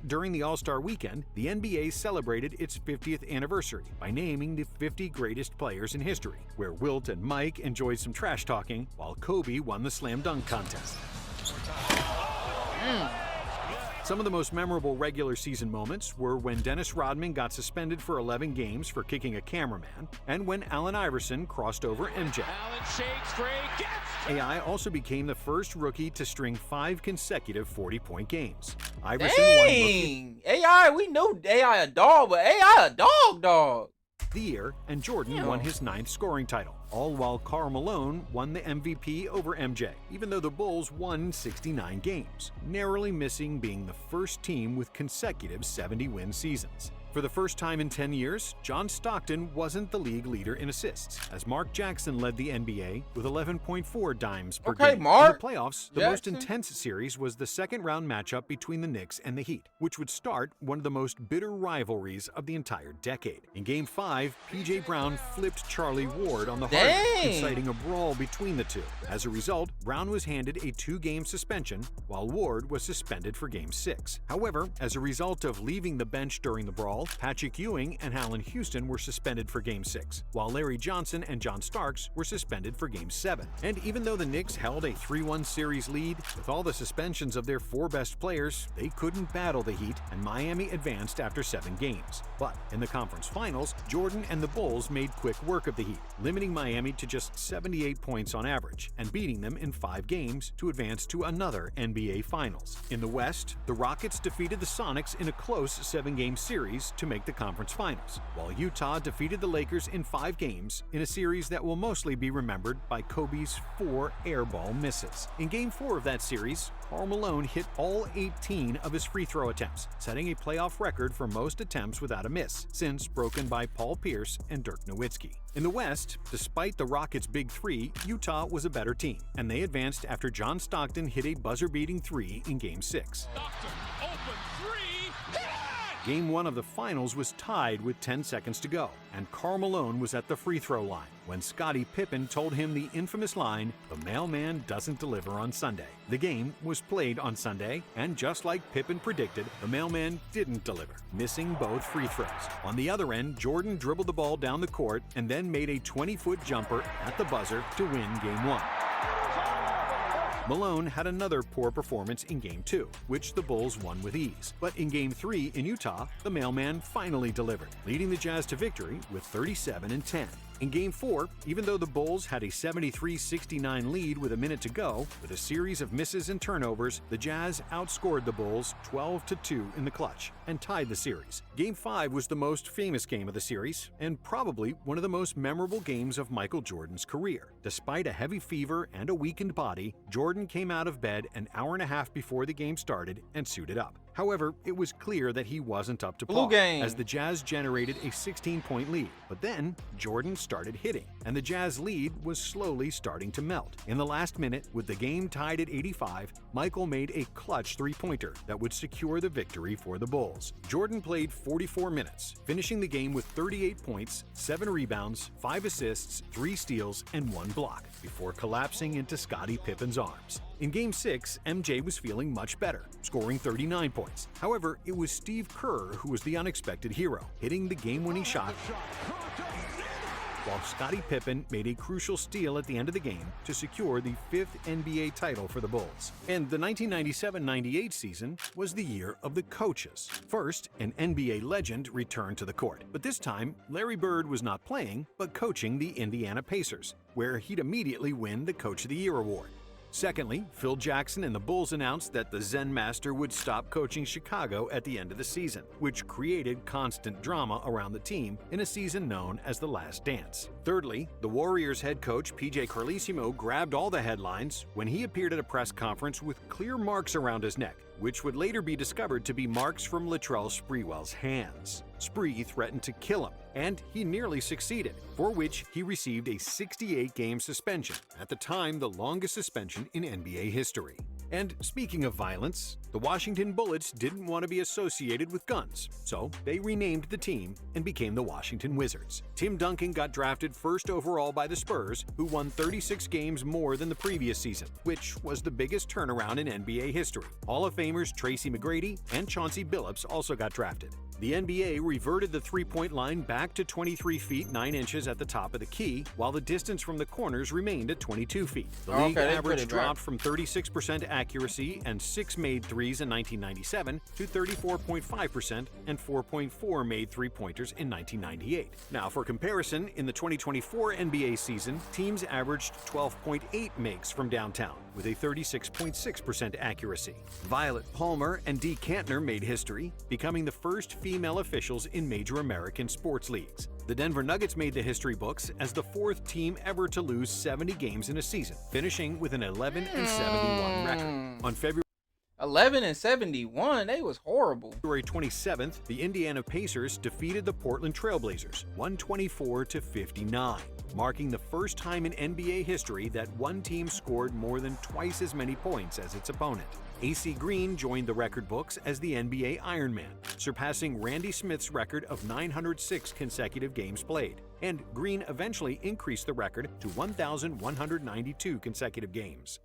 During the All-Star weekend, the NBA celebrated its 50th anniversary by naming the 50 greatest players in history, where Wilt and Mike enjoyed some trash talking, while Kobe won the slam dunk contest. Some of the most memorable regular season moments were when Dennis Rodman got suspended for 11 games for kicking a cameraman, and when Allen Iverson crossed over MJ. Allen shakes free, gets AI also became the first rookie to string 5 consecutive 40-point games. Iverson Dang! AI, we know AI a dog, but AI a dog. the year, and Jordan won his 9th scoring title, all while Karl Malone won the MVP over MJ, even though the Bulls won 69 games, narrowly missing being the first team with consecutive 70-win seasons. For the first time in 10 years, John Stockton wasn't the league leader in assists, as Mark Jackson led the NBA with 11.4 dimes per game. Mark. In the playoffs, the most intense series was the second-round matchup between the Knicks and the Heat, which would start one of the most bitter rivalries of the entire decade. In Game 5, P.J. Brown flipped Charlie Ward on the hard, inciting a brawl between the two. As a result, Brown was handed a 2-game suspension, while Ward was suspended for Game 6. However, as a result of leaving the bench during the brawl, Patrick Ewing and Allen Houston were suspended for Game 6, while Larry Johnson and John Starks were suspended for Game 7. And even though the Knicks held a 3-1 series lead, with all the suspensions of their 4 best players, they couldn't battle the Heat, and Miami advanced after 7 games. But in the conference finals, Jordan and the Bulls made quick work of the Heat, limiting Miami to just 78 points on average, and beating them in 5 games to advance to another NBA Finals. In the West, the Rockets defeated the Sonics in a close 7-game series to make the conference finals, while Utah defeated the Lakers in 5 games in a series that will mostly be remembered by Kobe's 4 airball misses. In Game 4 of that series, Karl Malone hit all 18 of his free throw attempts, setting a playoff record for most attempts without a miss, since broken by Paul Pierce and Dirk Nowitzki. In the West, despite the Rockets' big 3, Utah was a better team, and they advanced after John Stockton hit a buzzer-beating 3 in Game 6. Game 1 of the finals was tied with 10 seconds to go, and Karl Malone was at the free throw line when Scottie Pippen told him the infamous line, "The mailman doesn't deliver on Sunday." The game was played on Sunday, and just like Pippen predicted, the mailman didn't deliver, missing both free throws. On the other end, Jordan dribbled the ball down the court and then made a 20-foot jumper at the buzzer to win Game 1. Malone had another poor performance in Game 2, which the Bulls won with ease. But in Game 3 in Utah, the mailman finally delivered, leading the Jazz to victory with 37-10. In Game 4, even though the Bulls had a 73-69 lead with a minute to go, with a series of misses and turnovers, the Jazz outscored the Bulls 12-2 in the clutch and tied the series. Game 5 was the most famous game of the series and probably one of the most memorable games of Michael Jordan's career. Despite a heavy fever and a weakened body, Jordan came out of bed an hour and a half before the game started and suited up. However, it was clear that he wasn't up to par, as the Jazz generated a 16-point lead. But then, Jordan started hitting, and the Jazz lead was slowly starting to melt. In the last minute, with the game tied at 85, Michael made a clutch 3-pointer that would secure the victory for the Bulls. Jordan played 44 minutes, finishing the game with 38 points, 7 rebounds, 5 assists, 3 steals, and 1 block, before collapsing into Scottie Pippen's arms. In Game 6, MJ was feeling much better, scoring 39 points. However, it was Steve Kerr who was the unexpected hero, hitting the game-winning shot, while Scottie Pippen made a crucial steal at the end of the game to secure the 5th NBA title for the Bulls. And the 1997-98 season was the year of the coaches. First, an NBA legend returned to the court, but this time, Larry Bird was not playing, but coaching the Indiana Pacers, where he'd immediately win the Coach of the Year award. Secondly, Phil Jackson and the Bulls announced that the Zen Master would stop coaching Chicago at the end of the season, which created constant drama around the team in a season known as The Last Dance. Thirdly, the Warriors head coach PJ Carlesimo grabbed all the headlines when he appeared at a press conference with clear marks around his neck, which would later be discovered to be marks from Latrell Sprewell's hands. Spree threatened to kill him, and he nearly succeeded, for which he received a 68-game suspension, at the time the longest suspension in NBA history. And speaking of violence, the Washington Bullets didn't want to be associated with guns, so they renamed the team and became the Washington Wizards. Tim Duncan got drafted first overall by the Spurs, who won 36 games more than the previous season, which was the biggest turnaround in NBA history. Hall of Famers Tracy McGrady and Chauncey Billups also got drafted. The NBA reverted the three-point line back to 23 feet 9 inches at the top of the key, while the distance from the corners remained at 22 feet. The league average dropped from 36% accuracy and 6 made threes in 1997 to 34.5% and 4.4 made three-pointers in 1998. Now, for comparison, in the 2024 NBA season, teams averaged 12.8 makes from downtown, with a 36.6% accuracy. Violet Palmer and Dee Kantner made history, becoming the first female officials in major American sports leagues. The Denver Nuggets made the history books as the 4th team ever to lose 70 games in a season, finishing with an 11-71 record. On February 11-71, they was horrible. February 27th, the Indiana Pacers defeated the Portland Trailblazers, 124-59, marking the first time in NBA history that one team scored more than twice as many points as its opponent. AC Green joined the record books as the NBA Ironman, surpassing Randy Smith's record of 906 consecutive games played, and Green eventually increased the record to 1,192 consecutive games.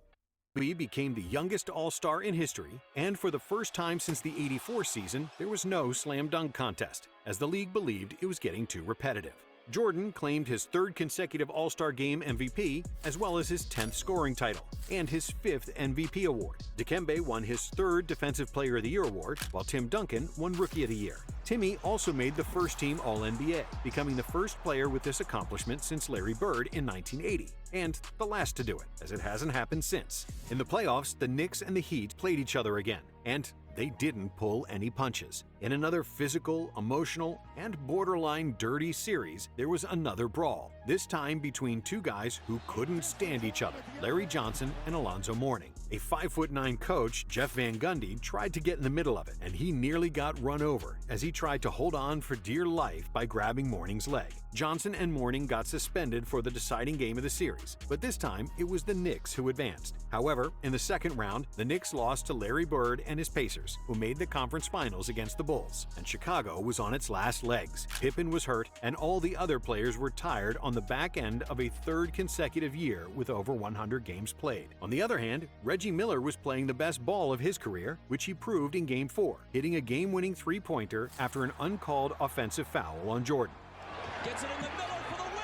He became the youngest All-Star in history, and for the first time since the '84 season, there was no slam dunk contest, as the league believed it was getting too repetitive. Jordan claimed his 3rd consecutive All-Star Game MVP, as well as his 10th scoring title, and his 5th MVP award. Dikembe won his 3rd Defensive Player of the Year award, while Tim Duncan won Rookie of the Year. Timmy also made the first-team All-NBA, becoming the first player with this accomplishment since Larry Bird in 1980, and the last to do it, as it hasn't happened since. In the playoffs, the Knicks and the Heat played each other again, and they didn't pull any punches. In another physical, emotional, and borderline dirty series, there was another brawl, this time between two guys who couldn't stand each other, Larry Johnson and Alonzo Mourning. A 5'9" coach, Jeff Van Gundy, tried to get in the middle of it, and he nearly got run over as he tried to hold on for dear life by grabbing Mourning's leg. Johnson and Mourning got suspended for the deciding game of the series, but this time it was the Knicks who advanced. However, in the second round, the Knicks lost to Larry Bird and his Pacers, who made the conference finals against the Bulls, and Chicago was on its last legs. Pippen was hurt, and all the other players were tired on the back end of a 3rd consecutive year with over 100 games played. On the other hand, Reggie Miller was playing the best ball of his career, which he proved in Game 4, hitting a game-winning three-pointer after an uncalled offensive foul on Jordan. Gets it in the middle for the win.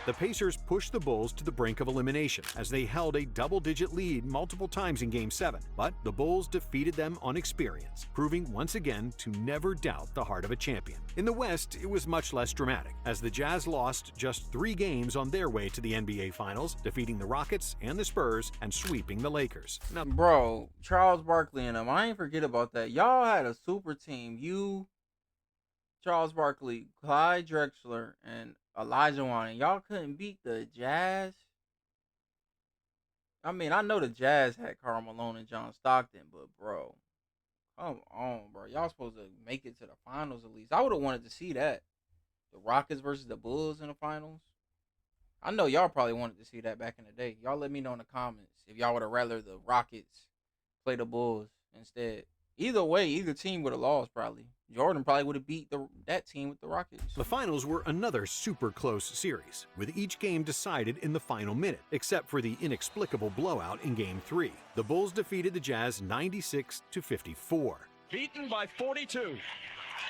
The Pacers pushed the Bulls to the brink of elimination as they held a double-digit lead multiple times in Game 7, but the Bulls defeated them on experience, proving once again to never doubt the heart of a champion. In the West, it was much less dramatic, as the Jazz lost just 3 games on their way to the NBA Finals, defeating the Rockets and the Spurs and sweeping the Lakers. Now, bro, Charles Barkley and them, I ain't forget about that. Y'all had a super team. You, Charles Barkley, Clyde Drexler, and Olajuwon, and y'all couldn't beat the Jazz. I mean, I know the Jazz had Karl Malone and John Stockton, but bro, come on, bro. Y'all supposed to make it to the finals at least. I would have wanted to see that. The Rockets versus the Bulls in the finals. I know y'all probably wanted to see that back in the day. Y'all let me know in the comments if y'all would have rather the Rockets play the Bulls instead. Either way, either team would have lost probably. Jordan probably would have beat that team with the Rockets. The finals were another super close series, with each game decided in the final minute, except for the inexplicable blowout in Game 3. The Bulls defeated the Jazz 96-54. Beaten by 42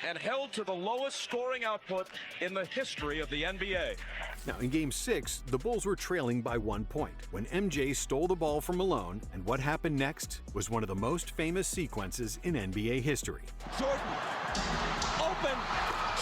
and held to the lowest scoring output in the history of the NBA. Now, in Game 6, the Bulls were trailing by 1 point when MJ stole the ball from Malone, and what happened next was one of the most famous sequences in NBA history. Jordan, open,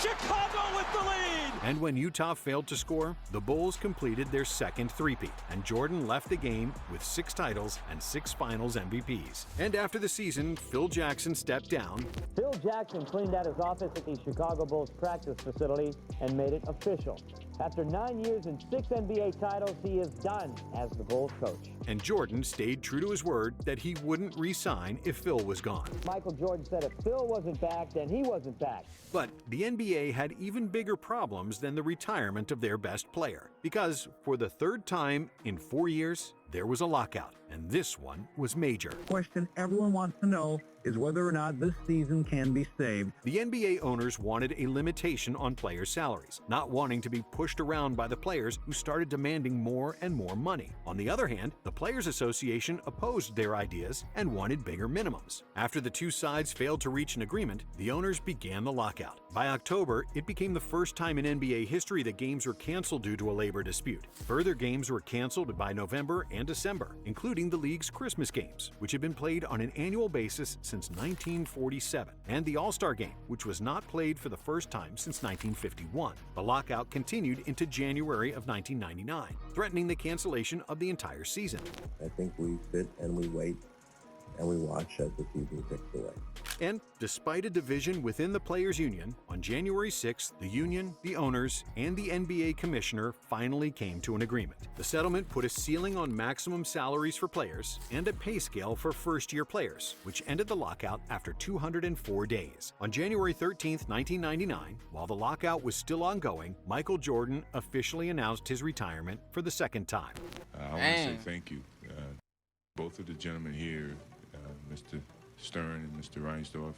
Chicago with the lead! And when Utah failed to score, the Bulls completed their second three-peat, and Jordan left the game with 6 titles and 6 finals MVPs. And after the season, Phil Jackson stepped down. Phil Jackson cleaned out his office at the Chicago Bulls practice facility and made it official. After 9 years and 6 NBA titles, he is done as the Bulls coach. And Jordan stayed true to his word that he wouldn't re-sign if Phil was gone. Michael Jordan said if Phil wasn't back, then he wasn't back. But the NBA had even bigger problems than the retirement of their best player. Because for the third time in 4 years, there was a lockout, and this one was major. Question everyone wants to know is whether or not this season can be saved. The NBA owners wanted a limitation on players' salaries, not wanting to be pushed around by the players who started demanding more and more money. On the other hand, the Players Association opposed their ideas and wanted bigger minimums. After the two sides failed to reach an agreement, the owners began the lockout. By October, it became the first time in NBA history that games were canceled due to a labor dispute. Further games were canceled by November and December, including the league's Christmas games, which had been played on an annual basis since 1947, and the All-Star Game, which was not played for the first time since 1951. The lockout continued into January of 1999, threatening the cancellation of the entire season. I think we sit and we wait and we watch as the season ticks away. And despite a division within the Players Union, on January 6th, the union, the owners, and the NBA commissioner finally came to an agreement. The settlement put a ceiling on maximum salaries for players and a pay scale for first-year players, which ended the lockout after 204 days. On January 13th, 1999, while the lockout was still ongoing, Michael Jordan officially announced his retirement for the second time. I want to say thank you. Both of the gentlemen here, Mr. Stern and Mr. Reinsdorf,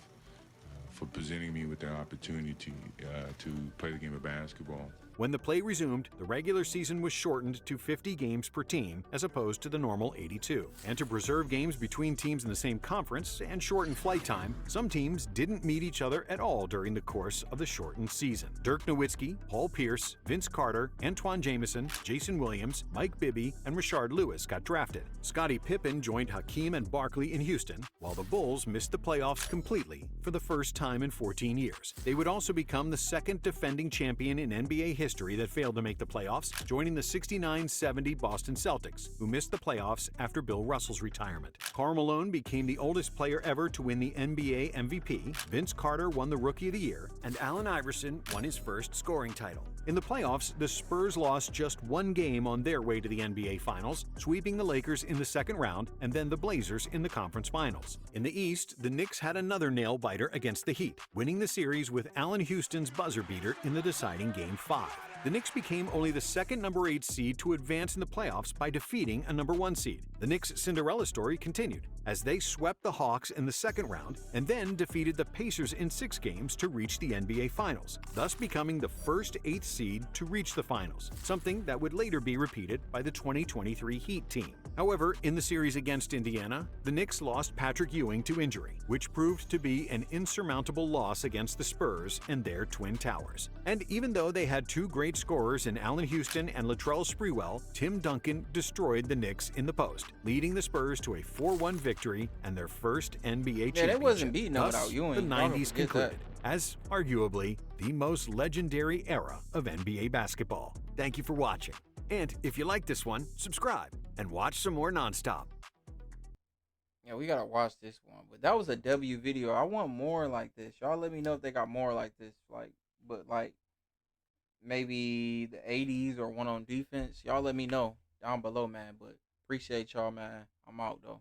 for presenting me with the opportunity to play the game of basketball. When the play resumed, the regular season was shortened to 50 games per team as opposed to the normal 82. And to preserve games between teams in the same conference and shorten flight time, some teams didn't meet each other at all during the course of the shortened season. Dirk Nowitzki, Paul Pierce, Vince Carter, Antoine Jameson, Jason Williams, Mike Bibby, and Rashard Lewis got drafted. Scottie Pippen joined Hakeem and Barkley in Houston, while the Bulls missed the playoffs completely for the first time in 14 years. They would also become the second defending champion in NBA history that failed to make the playoffs, joining the 69-70 Boston Celtics, who missed the playoffs after Bill Russell's retirement. Karl Malone became the oldest player ever to win the NBA MVP, Vince Carter won the Rookie of the Year, and Allen Iverson won his first scoring title. In the playoffs, the Spurs lost just one game on their way to the NBA Finals, sweeping the Lakers in the second round and then the Blazers in the conference finals. In the East, the Knicks had another nail-biter against the Heat, winning the series with Allen Houston's buzzer beater in the deciding Game 5. The Knicks became only the second number 8 seed to advance in the playoffs by defeating a number 1 seed. The Knicks' Cinderella story continued as they swept the Hawks in the second round and then defeated the Pacers in 6 games to reach the NBA Finals, thus becoming the first 8th seed to reach the finals, something that would later be repeated by the 2023 Heat team. However, in the series against Indiana, the Knicks lost Patrick Ewing to injury, which proved to be an insurmountable loss against the Spurs and their Twin Towers. And even though they had two great scorers in Allen Houston and Latrell Sprewell, Tim Duncan destroyed the Knicks in the post, leading the Spurs to a 4-1 victory and their first NBA championship. They wasn't beating them Thus, without Ewing. the 90s concluded that. as arguably the most legendary era of NBA basketball. Thank you for watching. And if you like this one, subscribe and watch some more nonstop. Yeah, we gotta watch this one. But that was a W video. I want more like this. Y'all let me know if they got more like this. But maybe the 80s or one on defense. Y'all let me know down below, man. But appreciate y'all, man. I'm out though.